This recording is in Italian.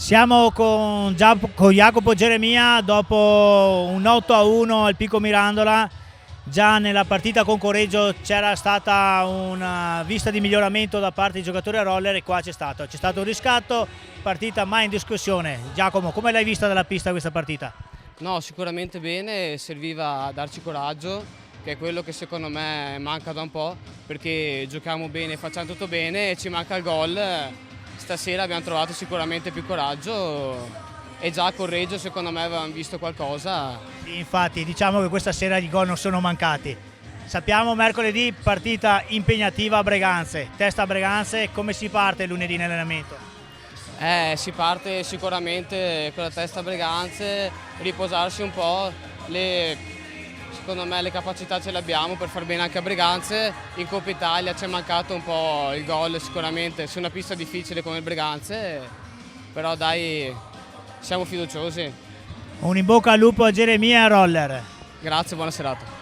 Siamo con Jacopo Geremia dopo un 8-1 al Pico Mirandola. Già nella partita con Correggio c'era stata una vista di miglioramento da parte dei giocatori a roller e qua c'è stato un riscatto, partita mai in discussione. Giacomo, come l'hai vista dalla pista questa partita? No, sicuramente bene, serviva a darci coraggio, che è quello che secondo me manca da un po', perché giochiamo bene, facciamo tutto bene e ci manca il gol. Stasera abbiamo trovato sicuramente più coraggio e già a Correggio secondo me avevamo visto qualcosa. Sì, infatti diciamo che questa sera i gol non sono mancati. Sappiamo mercoledì partita impegnativa a Breganze, testa a Breganze, come si parte lunedì nell'allenamento? Si parte sicuramente con la testa a Breganze, riposarsi un po', secondo me le capacità ce le abbiamo per far bene anche a Breganze. In Coppa Italia ci è mancato un po' il gol sicuramente su una pista difficile come il Breganze, però dai, siamo fiduciosi. Un in bocca al lupo a Geremia e a roller. Grazie, buona serata.